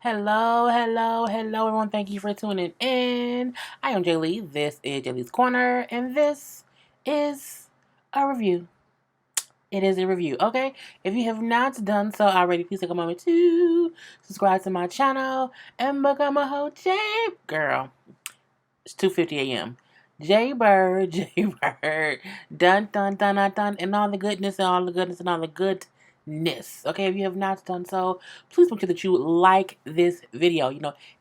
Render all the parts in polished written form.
Hello, hello, hello, everyone. Thank you for tuning in. I am JayLee. This is JLeesCorner, and this is a review. It is a review, okay? If you have not done so already, please take a moment to subscribe to my channel and become a whole J girl. It's 2:50 a.m. JayBird, JayBird, dun dun dun dun dun, and all the goodness and all the goodness and all the goodness. Okay, if you have not done so, please make sure that you like this video.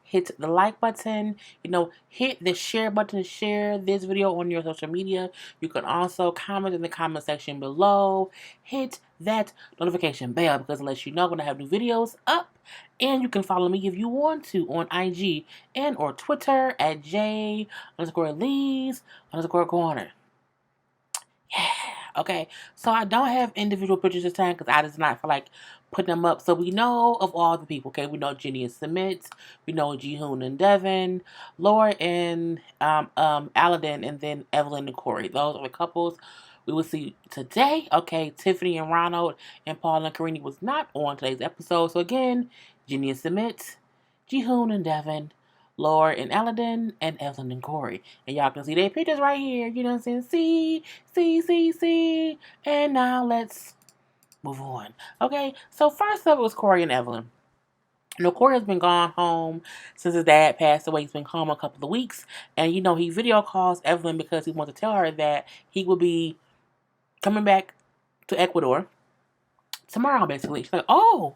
Hit the like button. Hit the share button to share this video on your social media. You can also comment in the comment section below. Hit that notification bell because it lets you know when I have new videos up. And you can follow me if you want to on IG and or Twitter at J_Lees_Corner. Yeah. Okay. So I don't have individual pictures this time because I just not feel like putting them up. So we know of all the people. Okay. We know Jenny and Submit. We know Jihoon and Devin, Laura and Aladdin, and then Evelyn and Corey. Those are the couples we will see today. Okay. Tiffany and Ronald and Paul and Karini was not on today's episode. So again, Jenny and Submit, Jihoon and Devin, Laura and Aladdin, and Evelyn and Corey. And y'all can see their pictures right here. You know what I'm saying? See. And now let's move on. Okay, so first up was Corey and Evelyn. Corey has been gone home since his dad passed away. He's been home a couple of weeks. And, he video calls Evelyn because he wants to tell her that he will be coming back to Ecuador tomorrow, basically. She's like, oh,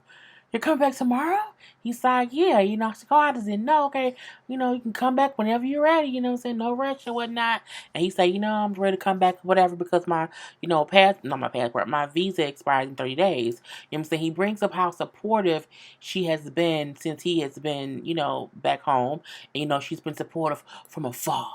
you're coming back tomorrow? He's like, yeah, she's like, oh, I just didn't know, okay, you can come back whenever you're ready, what I'm saying, no rush or whatnot. And he said, I'm ready to come back, whatever, because my, my visa expires in 30 days. You know what I'm saying? He brings up how supportive she has been since he has been, back home. And, she's been supportive from afar,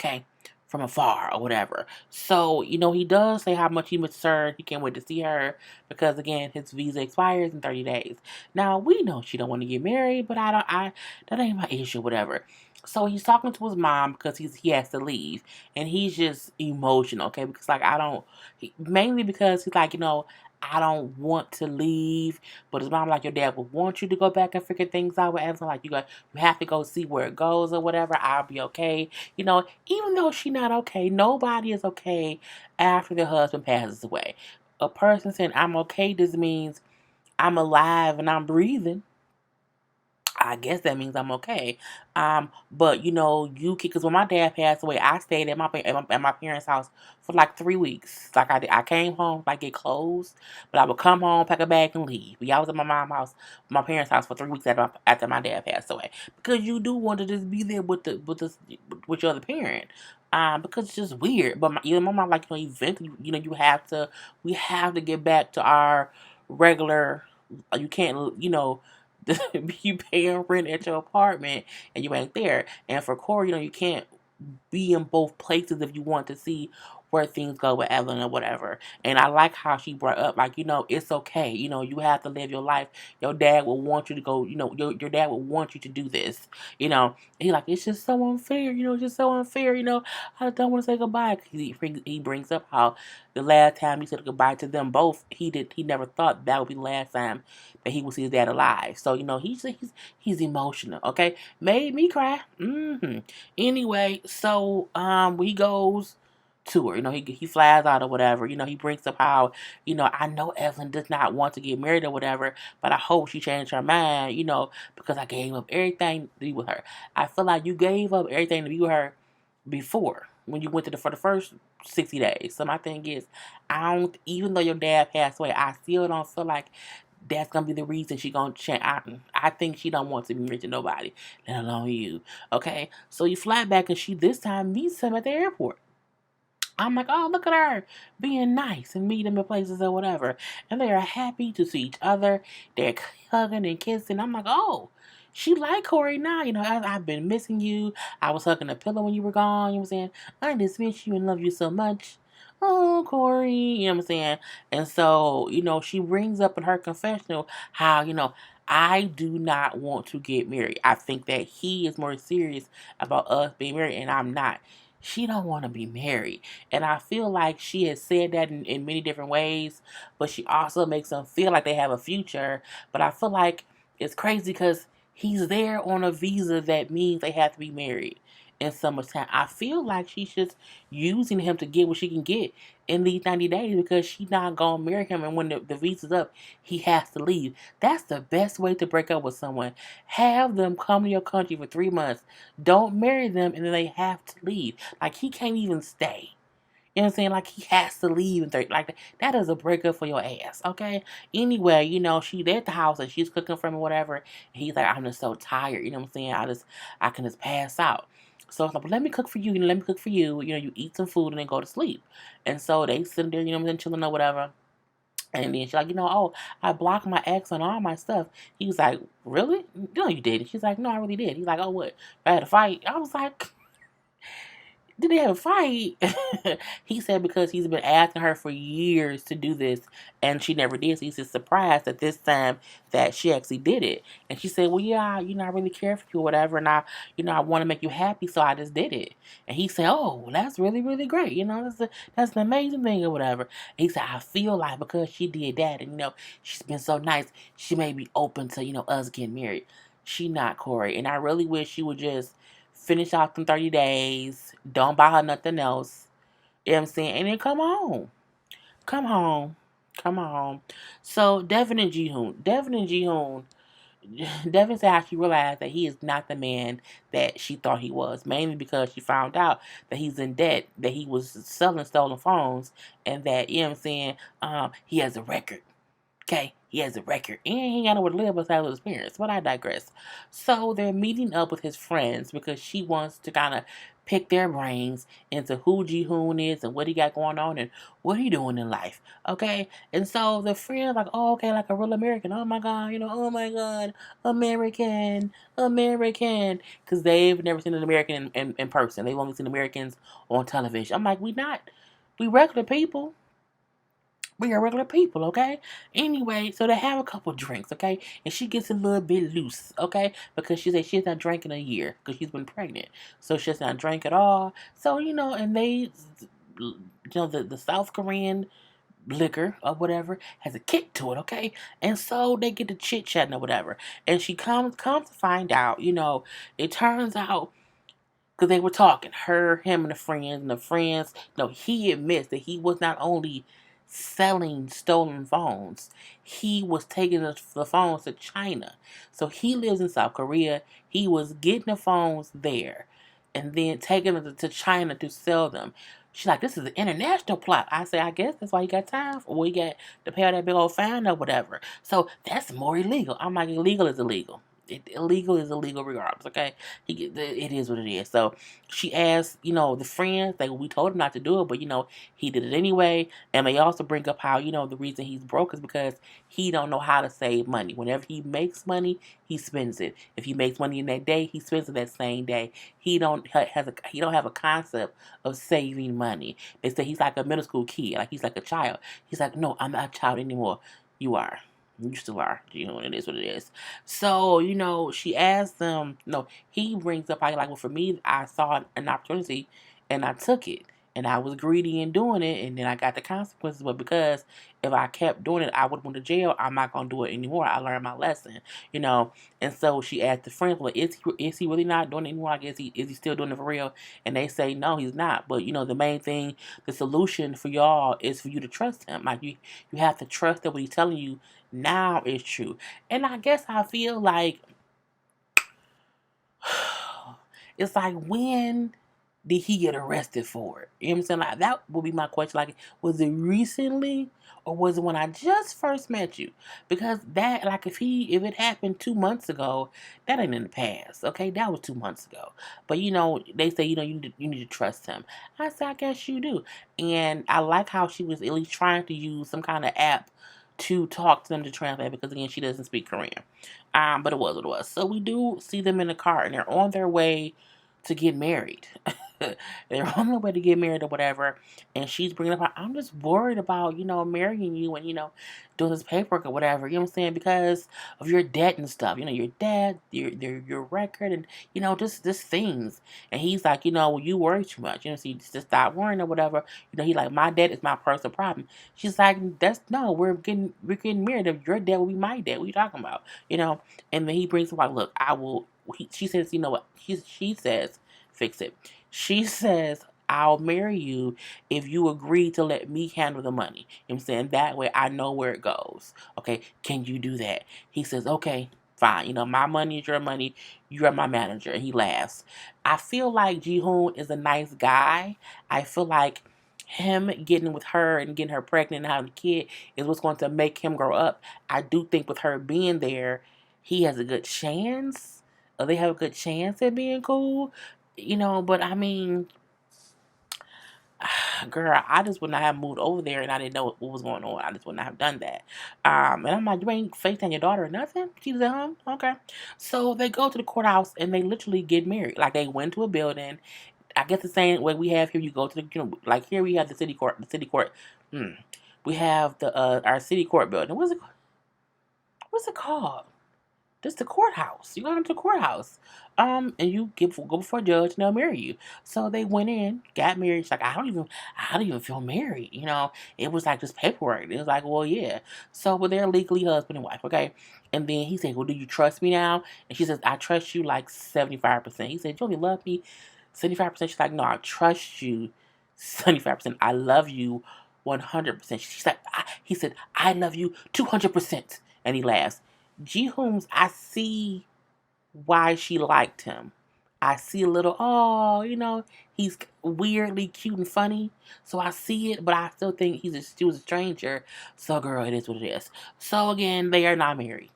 okay? From afar or whatever. So, he does say how much he misses her. He can't wait to see her because, again, his visa expires in 30 days. Now, we know she don't want to get married, but that ain't my issue, whatever. So he's talking to his mom because he has to leave, and he's just emotional, okay? Because mainly because he's like, I don't want to leave, but his mom like, your dad would want you to go back and figure things out with Evelyn. Like, you have to go see where it goes or whatever. I'll be okay. Even though she's not okay, nobody is okay after their husband passes away. A person saying, I'm okay, this means I'm alive and I'm breathing. I guess that means I'm okay. But because when my dad passed away, I stayed at my parents' house for like 3 weeks. Like I came home, like get clothes, but I would come home, pack a bag, and leave. But I was at my parents' house for 3 weeks after my dad passed away because you do want to just be there with with your other parent. Because it's just weird. But my mom like eventually we have to get back to our regular. You can't you paying rent at your apartment and you ain't there. And for Corey, you can't be in both places if you want to see where things go with Evelyn or whatever. And I like how she brought up, like, it's okay. You have to live your life. Your dad will want you to go, your dad will want you to do this. He like, it's just so unfair, it's just so unfair, I don't want to say goodbye. He brings up how the last time he said goodbye to them both, he never thought that would be the last time that he would see his dad alive. So, he's emotional, okay? Made me cry. Anyway, so he goes to her. He flies out or whatever. He brings up how, I know Evelyn does not want to get married or whatever, but I hope she changed her mind, because I gave up everything to be with her. I feel like you gave up everything to be with her before when you went for the first 60 days. So my thing is, even though your dad passed away, I still don't feel like that's gonna be the reason she gonna change. I think she don't want to be married to nobody, let alone you. Okay, so you fly back and she this time meets him at the airport. I'm like, oh, look at her being nice and meet him in places or whatever. And they are happy to see each other. They're hugging and kissing. I'm like, oh, she like Corey now. I've been missing you. I was hugging a pillow when you were gone. You know what I'm saying? I just miss you and love you so much. Oh, Corey. You know what I'm saying? And so, she brings up in her confessional how, I do not want to get married. I think that he is more serious about us being married and I'm not. She don't want to be married. And I feel like she has said that in many different ways, but she also makes them feel like they have a future. But I feel like It's crazy because he's there on a visa that means they have to be married in summertime. I feel like she's just using him to get what she can get in these 90 days because she's not going to marry him. And when the visa's up, he has to leave. That's the best way to break up with someone. Have them come to your country for 3 months. Don't marry them and then they have to leave. Like, he can't even stay. You know what I'm saying? Like, he has to leave in 30. Like, that is a breakup for your ass, okay? Anyway, she at the house and she's cooking for him or whatever. And he's like, I'm just so tired. You know what I'm saying? I can just pass out. So it's like, well, let me cook for you. Let me cook for you. You eat some food and then go to sleep. And so they sit there, chilling or whatever. And then she's like, oh, I blocked my ex on all my stuff. He was like, really? No, you didn't. She's like, no, I really did. He's like, oh, what? I had a fight. I was like, did they have a fight? He said because he's been asking her for years to do this and she never did. So he's just surprised at this time that she actually did it. And she said, well, yeah, I really care for you or whatever. And I want to make you happy. So I just did it. And he said, oh, well, that's really, really great. That's an amazing thing or whatever. And he said, I feel like because she did that and, she's been so nice, she may be open to, us getting married. She not, Corey. And I really wish she would just finish off them 30 days. Don't buy her nothing else. You know what I'm saying? And then come home. Come home. Come home. So, Devin and Jihoon. Devin said how she realized that he is not the man that she thought he was. Mainly because she found out that he's in debt, that he was selling stolen phones, and that, you know what I'm saying, he has a record. Okay, he has a record, and he ain't got nowhere to live besides with his parents. But I digress. So they're meeting up with his friends because she wants to kind of pick their brains into who Ji-hoon is and what he got going on and what he doing in life. Okay, and so the friends like, oh, okay, like a real American. Oh my God, oh my God, American, because they've never seen an American in person. They've only seen Americans on television. I'm like, we regular people. We are regular people, okay? Anyway, so they have a couple drinks, okay? And she gets a little bit loose, okay? Because she said she's not drinking a year because she's been pregnant. So she's not drink at all. So, and they, the South Korean liquor or whatever has a kick to it, okay? And so they get to chit-chatting or whatever. And she comes to find out, it turns out because they were talking, him and the friends, he admits that he was not only selling stolen phones, he was taking the phones to China. So he lives in South Korea. He was getting the phones there and then taking them to China to sell them. She's like, this is an international plot. I say, I guess that's why you got time for. We got to pay all that big old fine or whatever. So that's more illegal. I'm like, illegal is illegal. Illegal is illegal regardless, okay? It is what it is. So she asked, the friends, we told him not to do it, but, he did it anyway. And they also bring up how, the reason he's broke is because he don't know how to save money. Whenever he makes money, he spends it. If he makes money in that day, he spends it that same day. He don't have a concept of saving money. They say he's like a middle school kid, like he's like a child. He's like, no, I'm not a child anymore. You are. You still are. It is what it is. So, she asked them, he brings up, well, for me, I saw an opportunity and I took it. And I was greedy in doing it, and then I got the consequences. But because if I kept doing it, I would have went to jail. I'm not going to do it anymore. I learned my lesson, And so she asked the friends, well, is he really not doing it anymore? I guess is he still doing it for real? And they say, no, he's not. But, the main thing, the solution for y'all is for you to trust him. Like, you have to trust that what he's telling you now is true. And I guess I feel like it's like, when did he get arrested for it? You know what I'm saying? Like, that would be my question. Like, was it recently or was it when I just first met you? Because that, like, if it happened 2 months ago, that ain't in the past. Okay, that was 2 months ago. But they say you need to trust him. I said, I guess you do. And I like how she was at least trying to use some kind of app to talk to them to translate, because again, she doesn't speak Korean. But it was what it was. So we do see them in the car and they're on their way to get married. they're on the way to get married or whatever. And she's bringing up, I'm just worried about, marrying you and, doing this paperwork or whatever. You know what I'm saying? Because of your debt and stuff. Your debt, your record, and, just things. And he's like, well, you worry too much. So you just stop worrying or whatever. He like, my debt is my personal problem. She's like, no, we're getting married. Your debt will be my debt. What are you talking about? And then he brings up like, look, she says, you know what? She says, fix it. She says, I'll marry you if you agree to let me handle the money. You know what I'm saying? That way I know where it goes. Okay, can you do that? He says, okay, fine. My money is your money. You're my manager. And he laughs. I feel like Ji-hoon is a nice guy. I feel like him getting with her and getting her pregnant and having a kid is what's going to make him grow up. I do think with her being there, he has a good chance. They have a good chance at being cool. But I mean, girl, I just would not have moved over there and I didn't know what was going on. I just would not have done that. And I'm like, you ain't FaceTime your daughter or nothing? She was at home? Okay. So they go to the courthouse and they literally get married. Like, they went to a building. I guess the same way we have here. You go to the, like here we have the city court. The city court. We have the our city court building. What's it called? This the courthouse. You go into the courthouse. And you go before a judge and they'll marry you. So they went in, got married. She's like, I don't even feel married. It was like just paperwork. It was like, well, yeah. So, but they're legally husband and wife, okay? And then he said, well, do you trust me now? And she says, I trust you like 75%. He said, you only love me 75%. She's like, no, I trust you 75%. I love you 100%. She's like, he said, I love you 200%. And he laughs. Ji-hoon's, I see why she liked him. I see a little, he's weirdly cute and funny. So I see it, but I still think he was a stranger. So, girl, it is what it is. So, again, they are not married.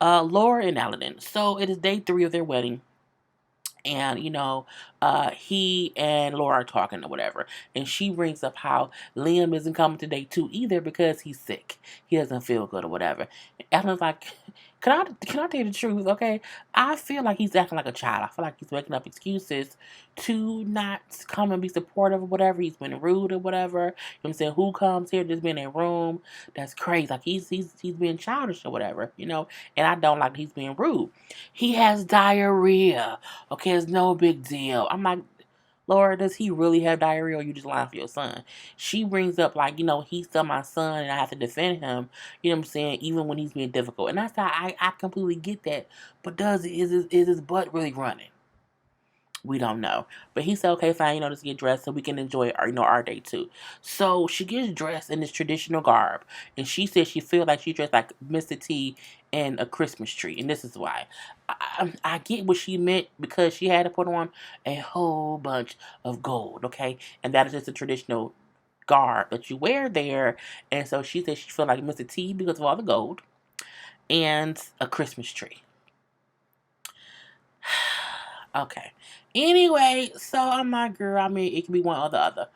Laura and Aladdin. So, it is day 3 of their wedding. And, he and Laura are talking or whatever. And she brings up how Liam isn't coming to day 2 either because he's sick. He doesn't feel good or whatever. And Ellen's like, can I tell you the truth? Okay. I feel like he's acting like a child. I feel like he's making up excuses to not come and be supportive or whatever. He's been rude or whatever. You know what I'm saying? Who comes here just being in a room? That's crazy. Like he's being childish or whatever. And I don't like he's being rude. He has diarrhea. Okay, it's no big deal. I'm like, Laura, does he really have diarrhea or you just lying for your son? She brings up like, he's still my son and I have to defend him, you know what I'm saying, even when he's being difficult. And that's how I completely get that. But is his butt really running? We don't know. But he said, okay, fine, just get dressed so we can enjoy our day too. So she gets dressed in this traditional garb. And she said she feels like she dressed like Mr. T and a Christmas tree. And this is why. I get what she meant because she had to put on a whole bunch of gold, okay? And that is just a traditional garb that you wear there. And so she said she felt like Mr. T because of all the gold and a Christmas tree. Okay. Anyway, so I'm like, girl, I mean, it can be one or the other.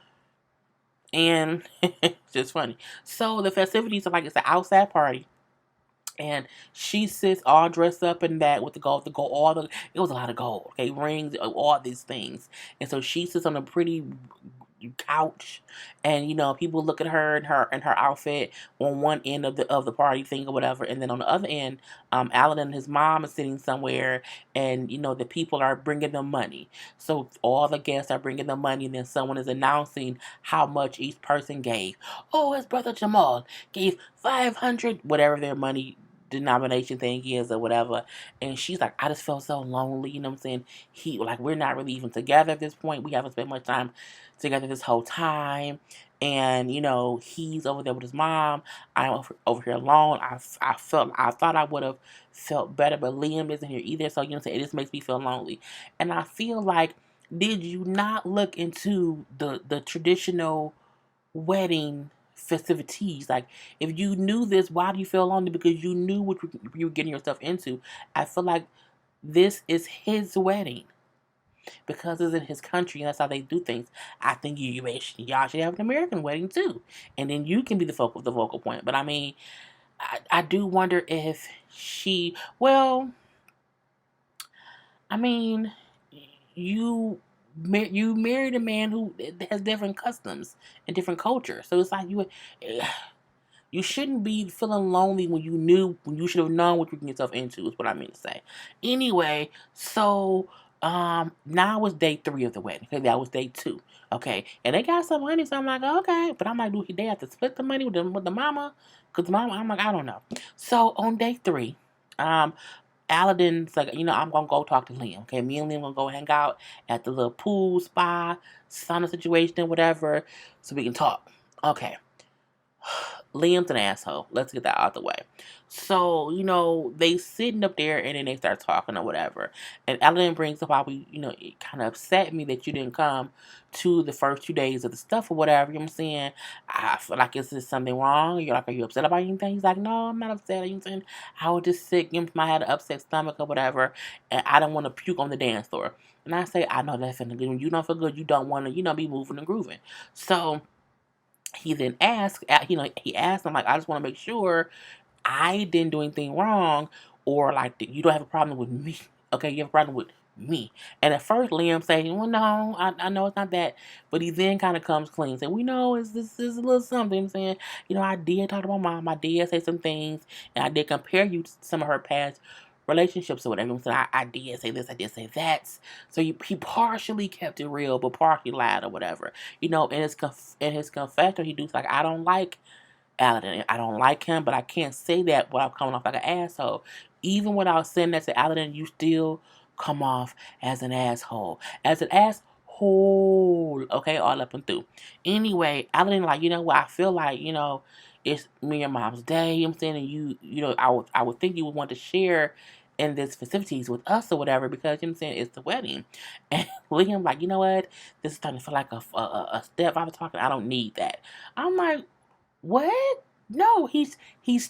And it's just funny. So the festivities are like it's an outside party. And she sits all dressed up in that with the gold, it was a lot of gold, okay, rings, all these things. And so she sits on a pretty couch, and people look at her and her outfit on one end of the party thing or whatever, and then on the other end, Alan and his mom is sitting somewhere, and the people are bringing them money. So all the guests are bringing them money, and then someone is announcing how much each person gave. Oh, his brother Jamal gave 500, whatever their money denomination thing is or whatever. And she's like, I just felt so lonely, you know what I'm saying? We're not really even together at this point. We haven't spent much time together this whole time. And he's over there with his mom. I'm over here alone. I thought I would have felt better, but Liam isn't here either. So it just makes me feel lonely. And I feel like, did you not look into the traditional wedding festivities? Like, if you knew this, why do you feel lonely? Because you knew what you were getting yourself into. I feel like this is his wedding because it's in his country and that's how they do things. I think y'all should have an American wedding too, and then you can be the focal point. But I mean, I do wonder if well, I mean, you you married a man who has different customs and different culture. So it's like you shouldn't be feeling lonely when you should have known what you can get yourself into, is what I mean to say. Anyway, so now it's day 3 of the wedding. Okay, that was day 2. Okay. And they got some money, so I'm like, okay. But I'm like, do they have to split the money with the mama? Cause the mama, I'm like, I don't know. So on day 3, um, Aladdin's like, I'm gonna go talk to Liam. Okay, me and Liam gonna go hang out at the little pool spa, sauna situation, whatever, so we can talk. Okay. Liam's an asshole. Let's get that out the way. So, they sitting up there and then they start talking or whatever. And Ellen brings up how it kind of upset me that you didn't come to the first 2 days of the stuff or whatever. You know what I'm saying? I feel like, is there something wrong? You're like, are you upset about anything? He's like, no, I'm not upset. You know what I'm saying? I was just sick. I had an upset stomach or whatever. And I don't want to puke on the dance floor. And I say, I know that feeling good. When you don't feel good, you don't want to, be moving and grooving. So, he then asked, he asked him, like, I just want to make sure I didn't do anything wrong, or like you don't have a problem with me. Okay, you have a problem with me. And at first, Liam saying, well, no, I know it's not that. But he then kind of comes clean, saying, we know this is a little something. I'm saying, I did talk to my mom. I did say some things, and I did compare you to some of her past relationships or whatever. So I did say this, I did say that. So he partially kept it real, but partially lied or whatever. In his confession, he does like, I don't like Aladdin. I don't like him, but I can't say that without coming off like an asshole. Even without saying that to Aladdin, you still come off as an asshole. As an asshole. Okay, all up and through. Anyway, Aladdin, like, you know what, I feel like, it's me and your mom's day, you know what I'm saying? And I would think you would want to share in this festivities with us or whatever, because you know what I'm saying, it's the wedding. And Liam like, you know what? This is starting to feel like a stepfather talking. I don't need that. I'm like, what? No, he's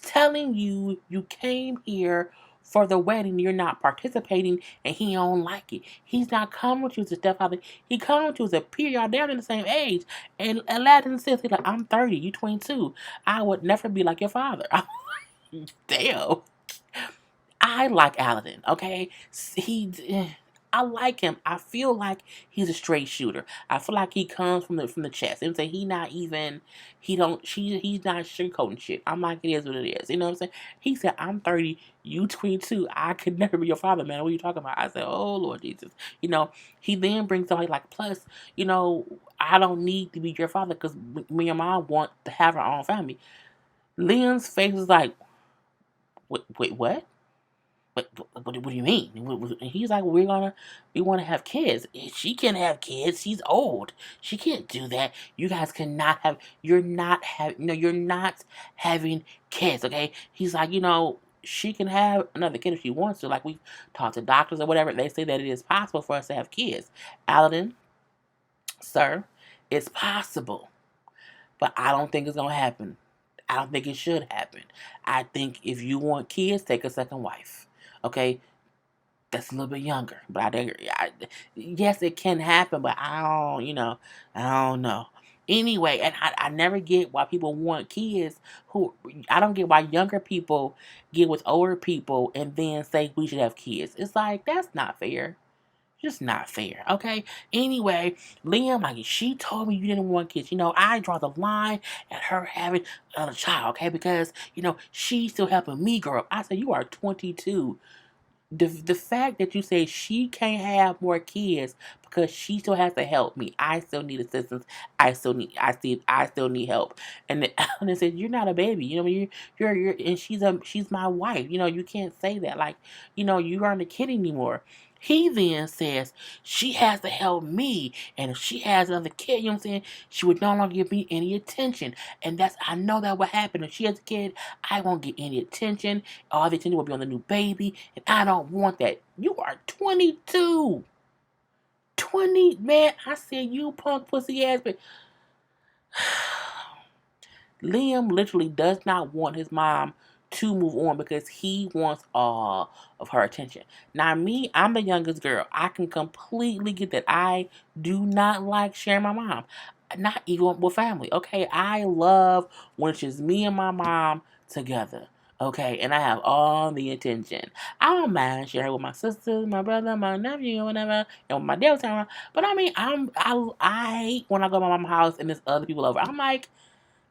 telling you you came here for the wedding. You're not participating, and he don't like it. He's not coming with you as a stepfather. He coming with you as a peer. Y'all down in the same age. And Aladdin says, he's like, I'm 30, you 22. I would never be like your father. Damn. I like Aladdin, okay? I like him. I feel like he's a straight shooter. I feel like he comes from the chest. And say he's not sugarcoating shit. I'm like, it is what it is. You know what I'm saying? He said, I'm 30, you 22. I could never be your father, man. What are you talking about? I said, oh Lord Jesus. He then brings up like plus, I don't need to be your father because me and mom want to have our own family. Liam's face is like, wait, what? What do you mean? And he's like, we want to have kids. She can't have kids. She's old. She can't do that. You guys cannot have. You're not having kids. Okay. He's like, she can have another kid if she wants to. Like we've talked to doctors or whatever. They say that it is possible for us to have kids. Aladdin, sir, it's possible, but I don't think it's gonna happen. I don't think it should happen. I think if you want kids, take a second wife. Okay, that's a little bit younger, but yes, it can happen, but I don't know. Anyway, and I never get why people want kids I don't get why younger people get with older people and then say we should have kids. It's like, that's not fair. Just not fair, okay? Anyway, Liam, like, she told me you didn't want kids. I draw the line at her having another child, okay? Because, she's still helping me grow up. I said, you are 22. The fact that you say she can't have more kids because she still has to help me. I still need assistance. I still need help. And then Ellen said, "You're not a baby. And she's my wife. You can't say that. Like, you aren't a kid anymore." He then says, she has to help me. And if she has another kid, you know what I'm saying, she would no longer give me any attention. And I know that will happen. If she has a kid, I won't get any attention. All the attention will be on the new baby. And I don't want that. You are 22. 20, man. I said, you punk pussy ass. But Liam literally does not want his mom to move on because he wants all of her attention. Now, me, I'm the youngest girl. I can completely get that. I do not like sharing my mom. Not even with family. Okay, I love when it's just me and my mom together. Okay, and I have all the attention. I don't mind sharing with my sisters, my brother, my nephew, whatever, and with my dad around. But I mean, I hate when I go to my mama's house and there's other people over. I'm like,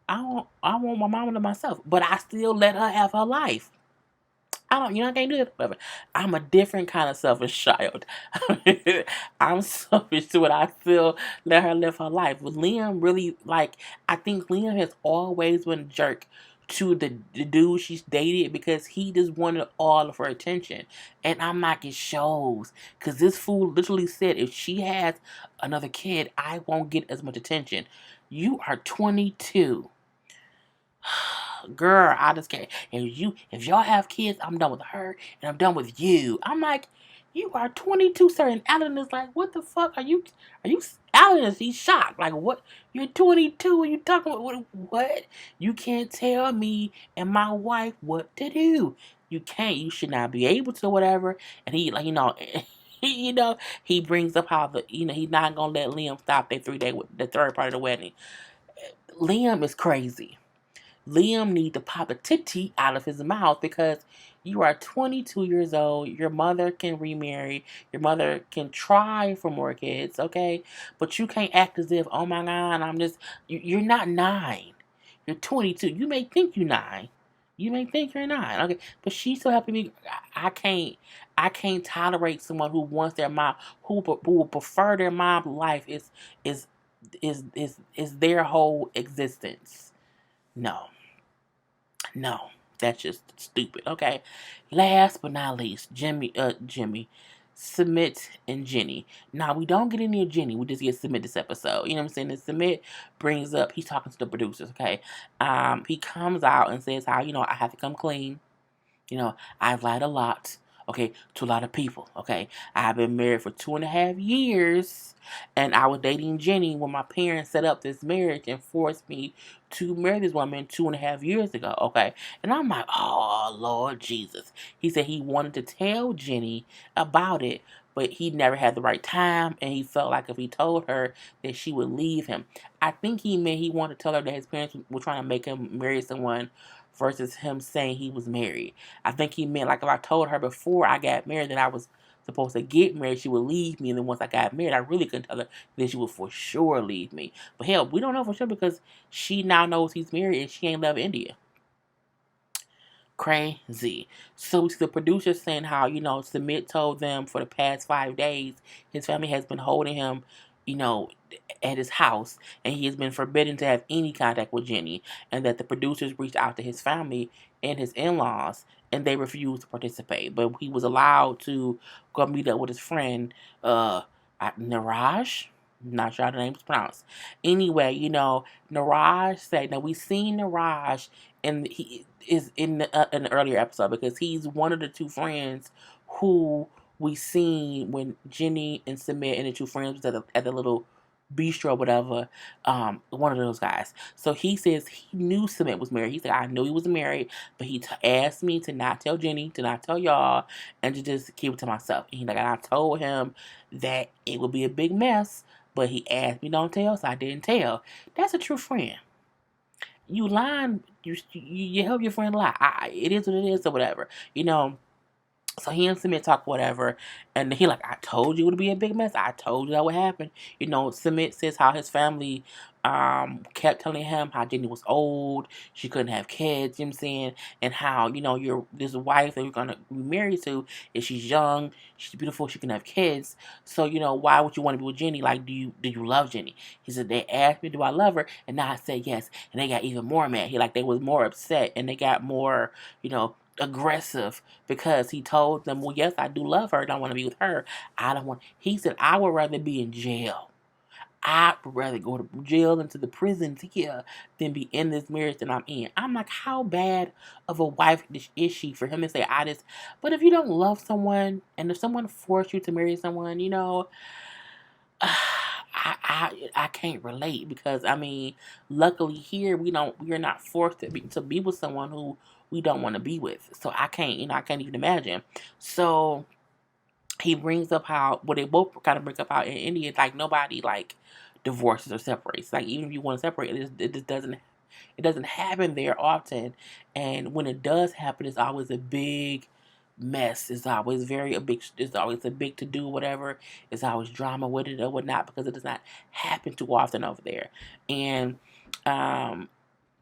I want my mama to myself, but I still let her have her life. I can't do it. Whatever. I'm a different kind of selfish child. I'm selfish to it. I still let her live her life. But Liam really, I think Liam has always been a jerk to the dude she's dated because he just wanted all of her attention. And I'm like, it shows. Because this fool literally said, if she has another kid, I won't get as much attention. You are 22. Girl, I just can't. If y'all have kids, I'm done with her and I'm done with you. I'm like, you are 22, sir. And Alan is like, what the fuck are you? Alan is, he's shocked. Like, what? You're 22 and you talking about what? You can't tell me and my wife what to do. You can't. You should not be able to, whatever. And he, he brings up how he's not gonna let Liam stop the third part of the wedding. Liam is crazy. Liam needs to pop a titty out of his mouth because you are 22 years old. Your mother can remarry. Your mother can try for more kids, okay? But you can't act as if, oh my God, you're not 9. You're 22. You may think you're 9. You may think you're 9, okay? But she's so happy me. I can't tolerate someone who wants their mom, who will prefer their mom's life is is their whole existence. No. No, that's just stupid. Okay. Last but not least, Jimmy, Submit and Jenny. Now we don't get any of Jenny. We just get Submit this episode. You know what I'm saying? And Submit brings up. He's talking to the producers. Okay. He comes out and says how I have to come clean. I've lied a lot, okay, to a lot of people, okay. I've been married for 2.5 years, and I was dating Jenny when my parents set up this marriage and forced me to marry this woman 2.5 years ago, okay. And I'm like, oh, Lord Jesus. He said he wanted to tell Jenny about it, but he never had the right time, and he felt like if he told her that she would leave him. I think he meant he wanted to tell her that his parents were trying to make him marry someone versus him saying he was married. I think he meant like if I told her before I got married that I was supposed to get married, she would leave me, and then once I got married, I really couldn't tell her that she would for sure leave me. But hell, we don't know for sure because she now knows he's married and she ain't love India. Crazy. So we see the producer saying how, Submit told them for the past 5 days his family has been holding him, you know, at his house and he has been forbidden to have any contact with Jenny, and that the producers reached out to his family and his in-laws and they refused to participate. But he was allowed to go meet up with his friend, Niraj. Not sure how the name's pronounced. Anyway, Niraj said, now we seen Niraj and he is in an earlier episode because he's one of the two friends who we seen when Jenny and Submit and the two friends was at the little bistro or whatever. One of those guys. So he says he knew Submit was married. He said, I knew he was married, but he asked me to not tell Jenny, to not tell y'all, and to just keep it to myself. And I told him that it would be a big mess, but he asked me don't tell, so I didn't tell. That's a true friend. You lying, you help your friend lie. It is what it is or whatever. So he and Submit talk whatever, and he like, I told you it would be a big mess. I told you that would happen. Submit says how his family kept telling him how Jenny was old, she couldn't have kids, you know what I'm saying, and how, your this wife that you're gonna be married to, if she's young, she's beautiful, she can have kids. So, why would you want to be with Jenny? Like, do you love Jenny? He said, they asked me, do I love her? And now I said yes. And they got even more mad. They was more upset and they got more, aggressive because he told them, well, yes, I do love her and I want to be with her. He said, I would rather be in jail. I'd rather go to jail and to the prisons here than be in this marriage that I'm in. I'm like, how bad of a wife is she for him to say, but if you don't love someone and if someone forced you to marry someone, I can't relate because luckily here we're not forced to be with someone who we don't want to be with. So I can't even imagine. So he brings up how they both kind of bring up how in India nobody divorces or separates. Even if you want to separate, it just doesn't It doesn't happen there often. And when it does happen, it's always a big mess. It's always it's always a big to do, whatever. It's always drama with it or whatnot because it does not happen too often over there. And um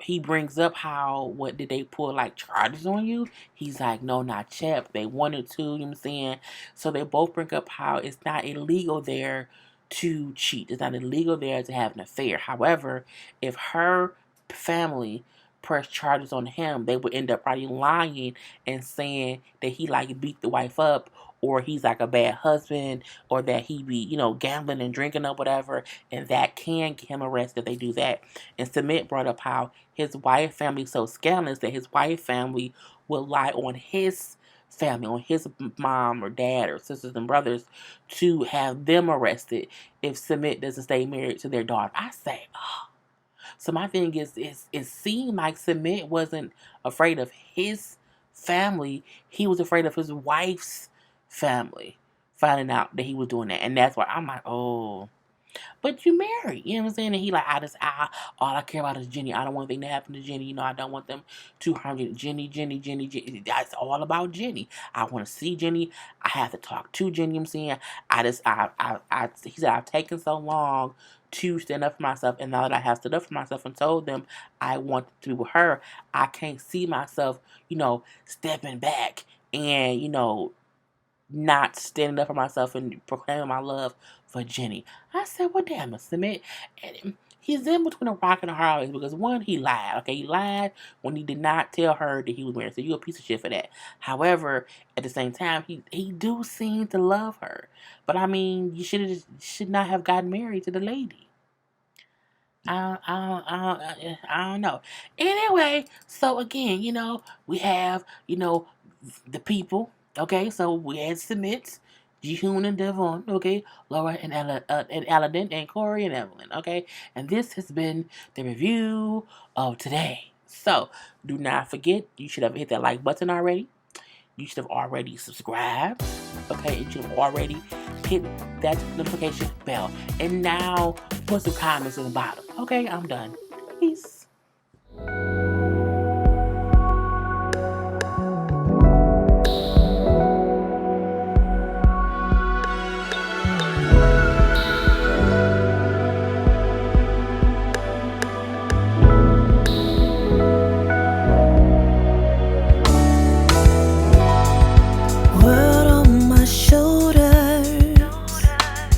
he brings up how, what did they pull like charges on you? He's like, no, not yet. They wanted to, you know what I'm saying? So they both bring up how it's not illegal there to cheat. It's not illegal there to have an affair. However, if her family press charges on him, they would end up probably lying and saying that he like beat the wife up, or he's like a bad husband, or that he be, gambling and drinking or whatever, and that can get him arrested if they do that. And Submit brought up how his wife family so scandalous that his wife family will lie on his family, on his mom or dad or sisters and brothers, to have them arrested if Submit doesn't stay married to their daughter. I say, oh. So my thing is, it seemed like Submit wasn't afraid of his family. He was afraid of his wife's family finding out that he was doing that. And that's why I'm like, oh. But you married, you know what I'm saying? And he like, all I care about is Jenny. I don't want anything to happen to Jenny. I don't want them 200 Jenny. That's all about Jenny. I want to see Jenny. I have to talk to Jenny. You know what I'm saying? He said, I've taken so long to stand up for myself, and now that I have stood up for myself and told them I want to be with her, I can't see myself, stepping back and, not standing up for myself and proclaiming my love for Jenny. I said, well, damn it, Submit. And he's in between a rock and a hard place because, one, he lied. Okay, he lied when he did not tell her that he was married. So you're a piece of shit for that. However, at the same time, he do seem to love her. But I mean, you should not have gotten married to the lady. I don't know. Anyway, so again, we have, the people. Okay, so we had Submit, Jihoon and Devon. Okay, Laura and Aladdin and Corey and Evelyn. Okay, and this has been the review of today. So do not forget, you should have hit that like button already. You should have already subscribed. Okay, you should have already hit that notification bell. And now put some comments in the bottom. Okay, I'm done. Peace.